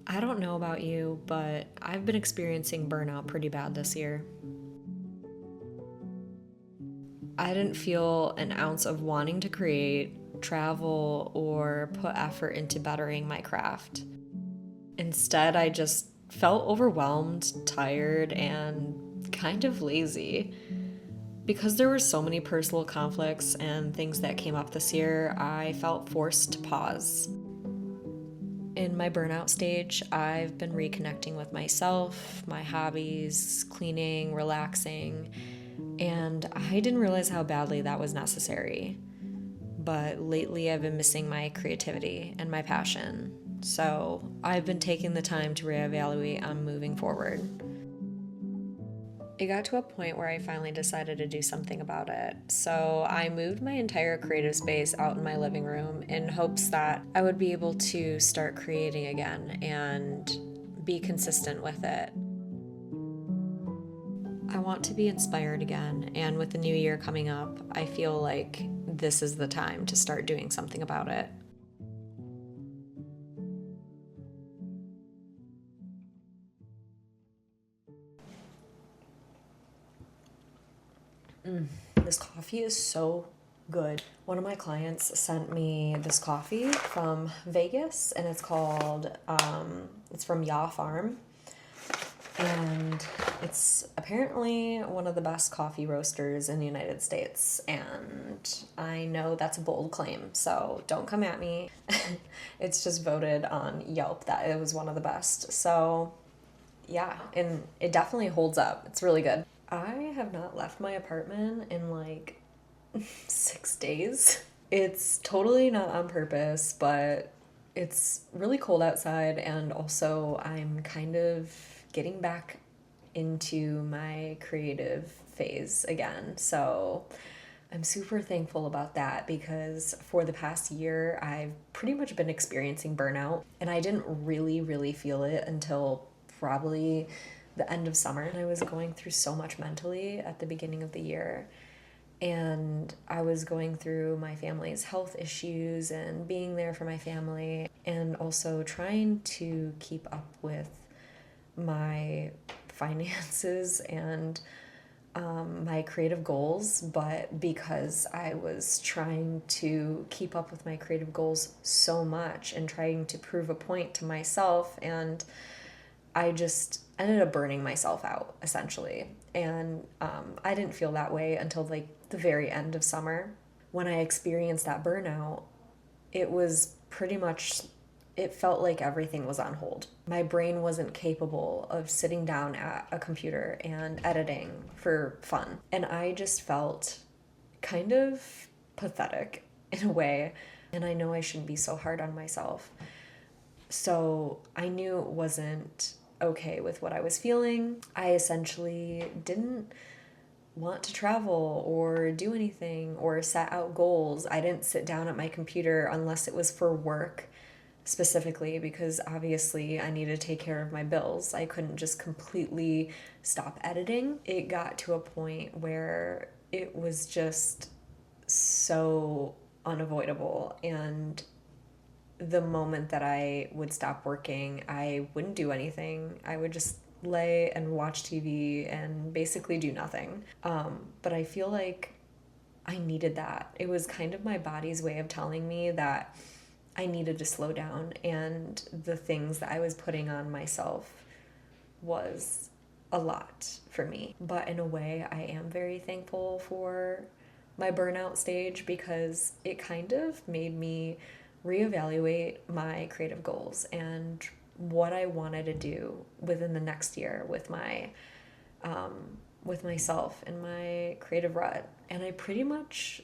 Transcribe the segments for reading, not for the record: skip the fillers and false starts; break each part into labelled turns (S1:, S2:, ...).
S1: I don't know about you, but I've been experiencing burnout pretty bad this year. I didn't feel an ounce of wanting to create, travel, or put effort into bettering my craft. Instead, I just felt overwhelmed, tired, and kind of lazy. Because there were so many personal conflicts and things that came up this year, I felt forced to pause. In my burnout stage, I've been reconnecting with myself, my hobbies, cleaning, relaxing, and I didn't realize how badly that was necessary. But lately, I've been missing my creativity and my passion. So I've been taking the time to reevaluate on moving forward. It got to a point where I finally decided to do something about it. So I moved my entire creative space out in my living room in hopes that I would be able to start creating again and be consistent with it. I want to be inspired again, and with the new year coming up, I feel like this is the time to start doing something about it. This coffee is so good. One of my clients sent me this coffee from Vegas, and it's from Ya Farm, and it's apparently one of the best coffee roasters in the United States. And I know that's a bold claim, so don't come at me. It's just voted on Yelp that it was one of the best. So yeah, and it definitely holds up. It's really good. I have not left my apartment in like 6 days. It's totally not on purpose, but it's really cold outside, and also I'm kind of getting back into my creative phase again. So I'm super thankful about that because for the past year, I've pretty much been experiencing burnout, and I didn't really feel it until probably the end of summer. And I was going through so much mentally at the beginning of the year. And I was going through my family's health issues and being there for my family, and also trying to keep up with my finances and my creative goals. But because I was trying to keep up with my creative goals so much and trying to prove a point to myself, and I just ended up burning myself out essentially. And I didn't feel that way until like the very end of summer. When I experienced that burnout, it was pretty much, it felt like everything was on hold. My brain wasn't capable of sitting down at a computer and editing for fun. And I just felt kind of pathetic in a way. And I know I shouldn't be so hard on myself. So I knew it wasn't okay with what I was feeling. I essentially didn't want to travel or do anything or set out goals. I didn't sit down at my computer unless it was for work specifically, because obviously I needed to take care of my bills. I couldn't just completely stop editing. It got to a point where it was just so unavoidable, and the moment that I would stop working, I wouldn't do anything. I would just lay and watch TV and basically do nothing. But I feel like I needed that. It was kind of my body's way of telling me that I needed to slow down, and the things that I was putting on myself was a lot for me. But in a way, I am very thankful for my burnout stage because it kind of made me reevaluate my creative goals and what I wanted to do within the next year with myself and my creative rut. And I pretty much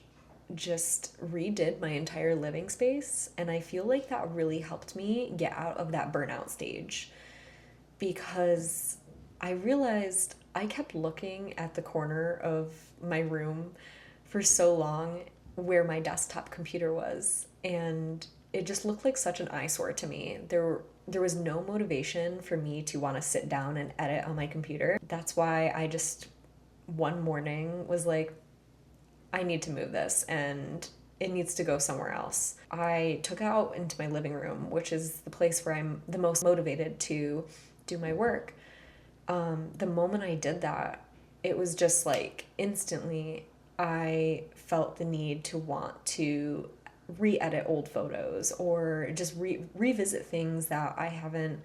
S1: just redid my entire living space, and I feel like that really helped me get out of that burnout stage because I realized I kept looking at the corner of my room for so long where my desktop computer was, and it just looked like such an eyesore to me. There was no motivation for me to want to sit down and edit on my computer. That's why I just one morning was like, I need to move this, and it needs to go somewhere else. I took it out into my living room, which is the place where I'm the most motivated to do my work. The moment I did that, it was just like instantly I felt the need to want to re-edit old photos or just revisit things that I haven't,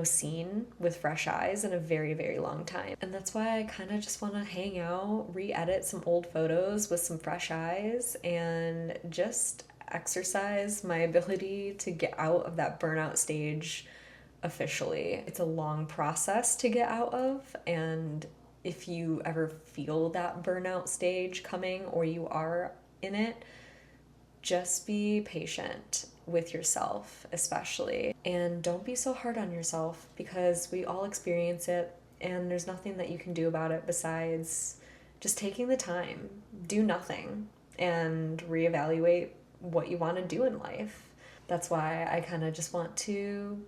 S1: seen with fresh eyes in a very, very long time. And that's why I kind of just want to hang out, re-edit some old photos with some fresh eyes, and just exercise my ability to get out of that burnout stage officially. It's a long process to get out of, and if you ever feel that burnout stage coming or you are in it, just be patient with yourself, especially. And don't be so hard on yourself, because we all experience it and there's nothing that you can do about it besides just taking the time, do nothing, and reevaluate what you want to do in life. That's why I kind of just want to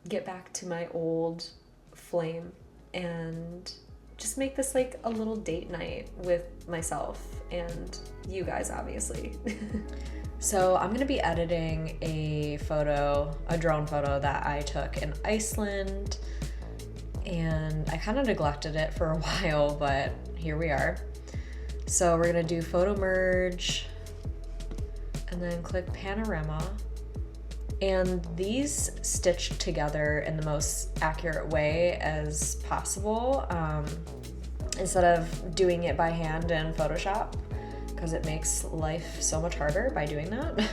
S1: get back to my old flame and just make this like a little date night with myself and you guys, obviously. So I'm gonna be editing a drone photo that I took in Iceland, and I kind of neglected it for a while, but here we are. So we're gonna do photo merge and then click panorama. And these stitched together in the most accurate way as possible, instead of doing it by hand in Photoshop, because it makes life so much harder by doing that.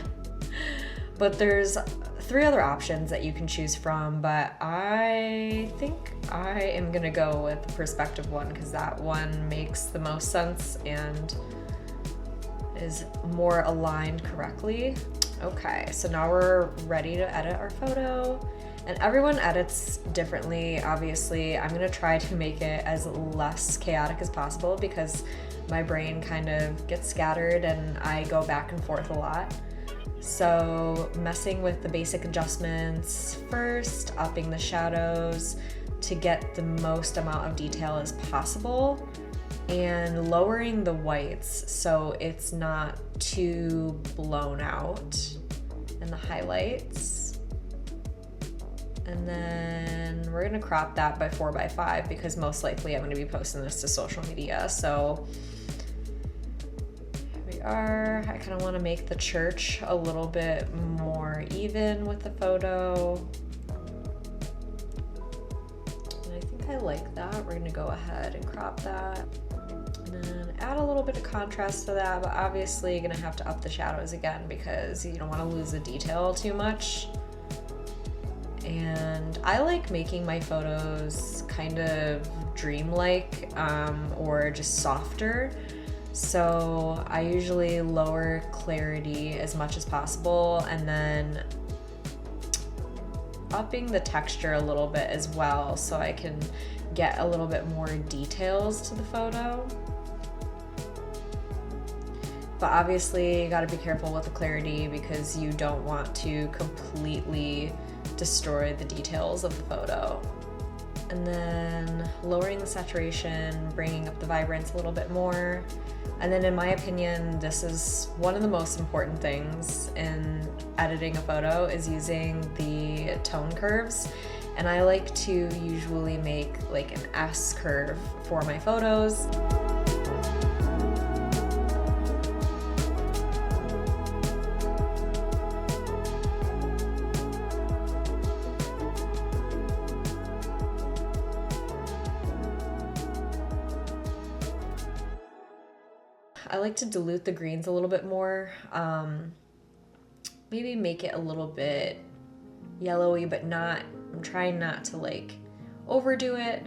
S1: But there's 3 other options that you can choose from, but I think I am gonna go with the perspective one, because that one makes the most sense and is more aligned correctly. Okay, so now we're ready to edit our photo, and everyone edits differently. Obviously, I'm gonna try to make it as less chaotic as possible, because my brain kind of gets scattered and I go back and forth a lot. So messing with the basic adjustments first, upping the shadows to get the most amount of detail as possible, and lowering the whites so it's not too blown out, and the highlights. And then we're gonna crop that by 4:5, because most likely I'm gonna be posting this to social media. So here we are. I kind of want to make the church a little bit more even with the photo. And I think I like that. We're gonna go ahead and crop that. And then add a little bit of contrast to that, but obviously you're gonna have to up the shadows again, because you don't want to lose the detail too much. And I like making my photos kind of dreamlike, or just softer. So I usually lower clarity as much as possible, and then upping the texture a little bit as well, so I can get a little bit more details to the photo. But obviously you gotta be careful with the clarity, because you don't want to completely destroy the details of the photo. And then lowering the saturation, bringing up the vibrance a little bit more. And then in my opinion, this is one of the most important things in editing a photo, is using the tone curves. And I like to usually make like an S curve for my photos. I like to dilute the greens a little bit more. Maybe make it a little bit yellowy, but I'm trying not to like overdo it.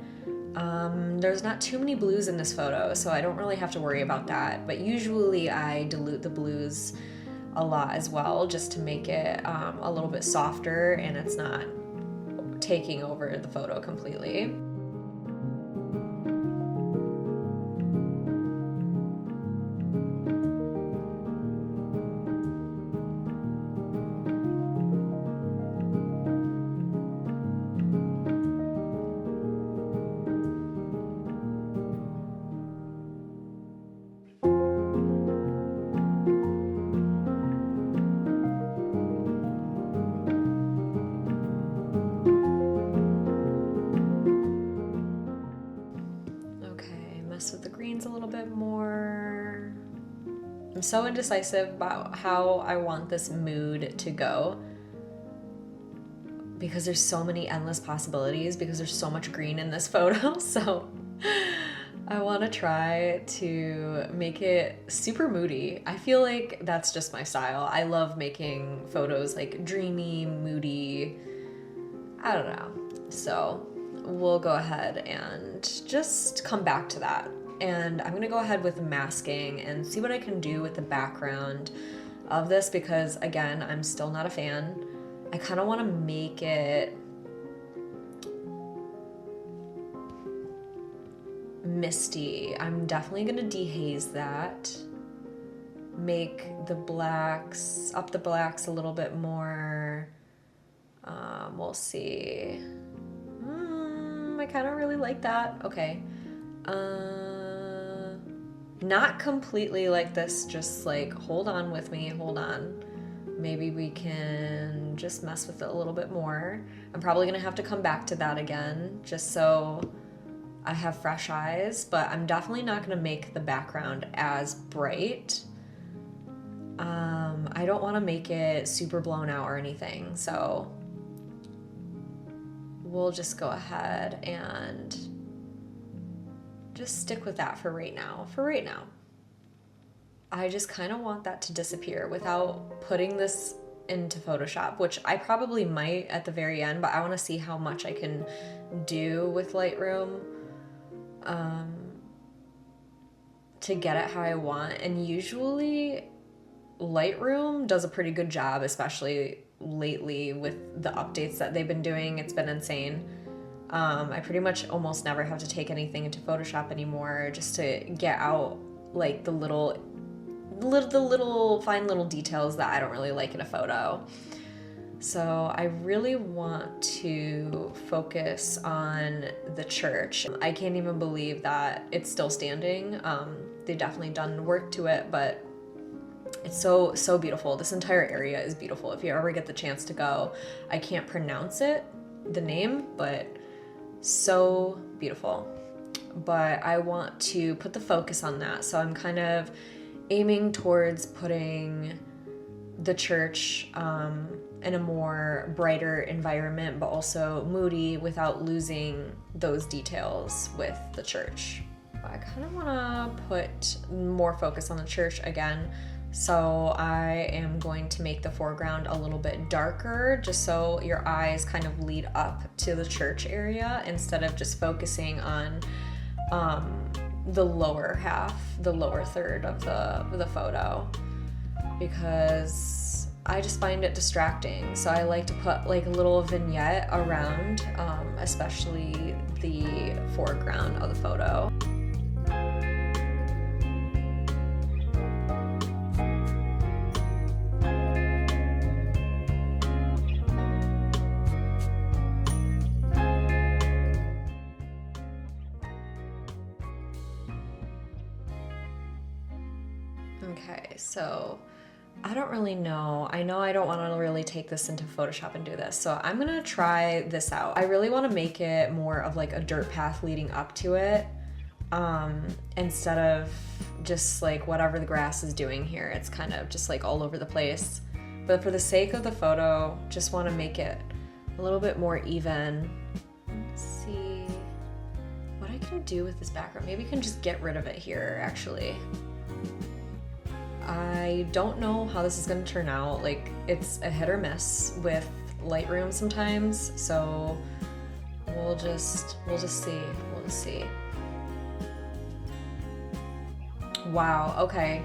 S1: There's not too many blues in this photo, so I don't really have to worry about that. But usually I dilute the blues a lot as well, just to make it a little bit softer and it's not taking over the photo completely. I'm so indecisive about how I want this mood to go, because there's so many endless possibilities, because there's so much green in this photo. So I want to try to make it super moody. I feel like that's just my style. I love making photos like dreamy, moody. I don't know. So we'll go ahead and just come back to that. And I'm gonna go ahead with masking and see what I can do with the background of this, because again, I'm still not a fan. I kind of want to make it misty. I'm definitely gonna dehaze that. Make the blacks, up the blacks a little bit more. We'll see. I kind of really like that. Okay. Not completely like this, just like, hold on with me, hold on. Maybe we can just mess with it a little bit more. I'm probably gonna have to come back to that again, just so I have fresh eyes, but I'm definitely not gonna make the background as bright. I don't wanna make it super blown out or anything, so we'll just go ahead and just stick with that for right now. I just kind of want that to disappear without putting this into Photoshop, which I probably might at the very end, but I want to see how much I can do with Lightroom to get it how I want. And usually Lightroom does a pretty good job, especially lately with the updates that they've been doing. It's been insane. I pretty much almost never have to take anything into Photoshop anymore, just to get out like the little fine little details that I don't really like in a photo. So I really want to focus on the church. I can't even believe that it's still standing. They've definitely done work to it, but it's so beautiful. This entire area is beautiful. If you ever get the chance to go, I can't pronounce the name, but so beautiful. But I want to put the focus on that. So I'm kind of aiming towards putting the church in a more brighter environment, but also moody without losing those details with the church. I kind of want to put more focus on the church again. So I am going to make the foreground a little bit darker, just so your eyes kind of lead up to the church area instead of just focusing on the lower half, the lower third of the photo, because I just find it distracting. So I like to put like a little vignette around, especially the foreground of the photo. Okay, so I don't really know. I know I don't want to really take this into Photoshop and do this, so I'm gonna try this out. I really want to make it more of like a dirt path leading up to it, instead of just like whatever the grass is doing here. It's kind of just like all over the place. But for the sake of the photo, just want to make it a little bit more even. Let's see what I can do with this background. Maybe I can just get rid of it here, actually. I don't know how this is going to turn out. Like, it's a hit or miss with Lightroom sometimes, so we'll just see. Wow, okay.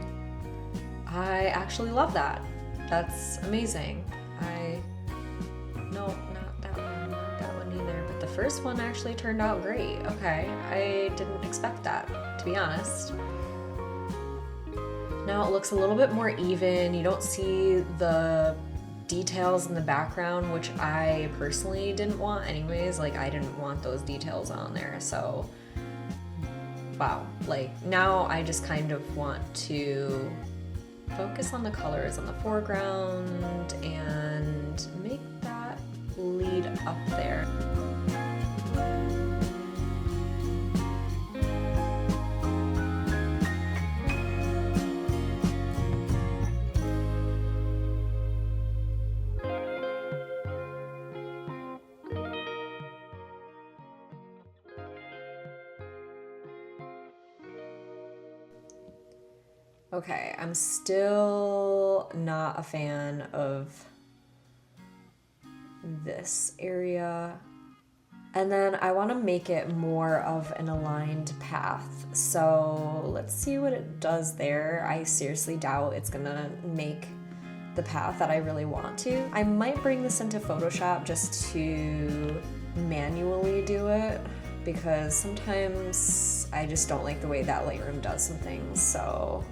S1: I actually love that. That's amazing. No, not that one either, but the first one actually turned out great. Okay, I didn't expect that, to be honest. Now it looks a little bit more even. You don't see the details in the background, which I personally didn't want anyways. Like, I didn't want those details on there, so wow. Like, now I just kind of want to focus on the colors on the foreground and make that lead up there. Okay, I'm still not a fan of this area. And then I want to make it more of an aligned path. So let's see what it does there. I seriously doubt it's gonna make the path that I really want to. I might bring this into Photoshop just to manually do it, because sometimes I just don't like the way that Lightroom does some things, so.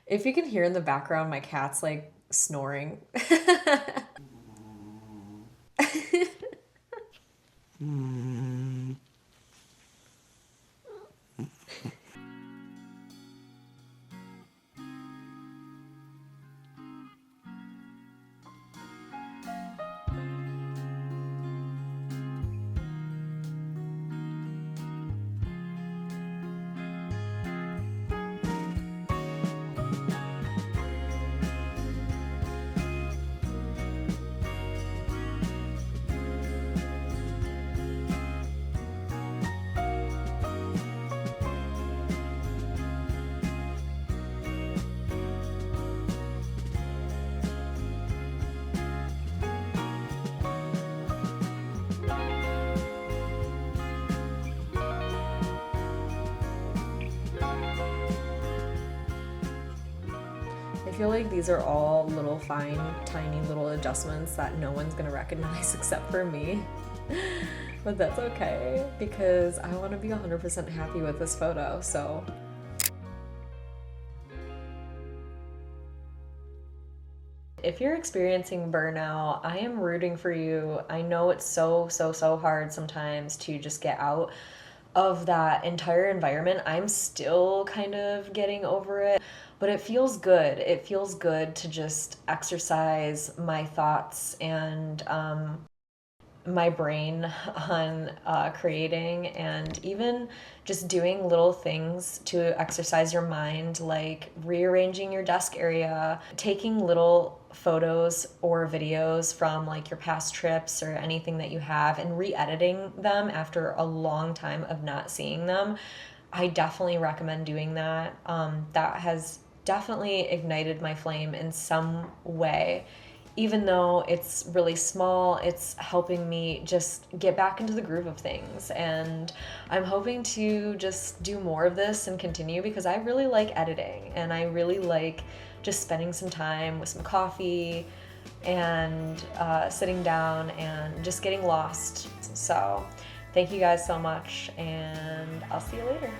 S1: If you can hear in the background, my cat's like snoring. I feel like these are all little fine, tiny little adjustments that no one's gonna recognize except for me. But that's okay, because I want to be 100% happy with this photo, so. If you're experiencing burnout, I am rooting for you. I know it's so hard sometimes to just get out of that entire environment. I'm still kind of getting over it, but it feels good. It feels good to just exercise my thoughts and my brain on creating, and even just doing little things to exercise your mind, like rearranging your desk area, taking little photos or videos from like your past trips or anything that you have and re-editing them after a long time of not seeing them. I definitely recommend doing that. That has definitely ignited my flame in some way. Even though it's really small, it's helping me just get back into the groove of things. And I'm hoping to just do more of this and continue, because I really like editing and I really like just spending some time with some coffee and sitting down and just getting lost. So thank you guys so much, and I'll see you later.